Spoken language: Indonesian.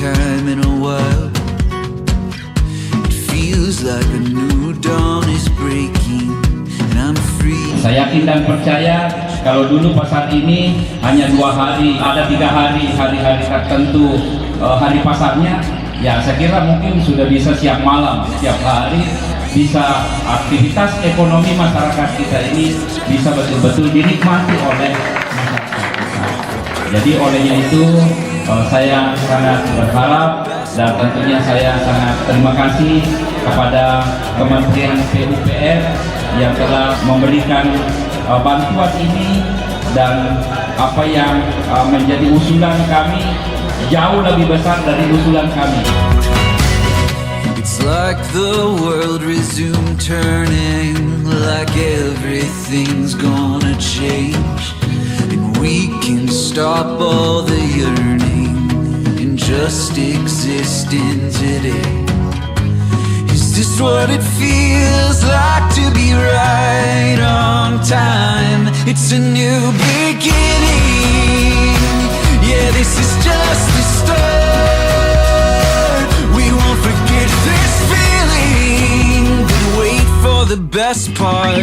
time in a while. It feels like a new dawn is breaking and I'm free. Saya yakin dan percaya kalau dulu pasar ini hanya 2 hari, ada 3 hari, hari-hari tertentu hari pasarnya, ya saya kira mungkin sudah bisa siap malam, setiap hari bisa aktivitas ekonomi masyarakat kita ini bisa betul-betul dinikmati oleh masyarakat kita. Jadi olehnya itu saya sangat berharap dan tentunya saya sangat terima kasih kepada Kementerian PUPR yang telah memberikan bantuan ini, dan apa yang menjadi usulan kami jauh lebih besar dari usulan kami. It's like the world resumed turning, like everything's gonna change, and we can stop all the yearning and just exist in today. Is this what it feels like to be right on time? It's a new beginning. Yeah, this is just the start. We won't forget this feeling, but wait for the best part.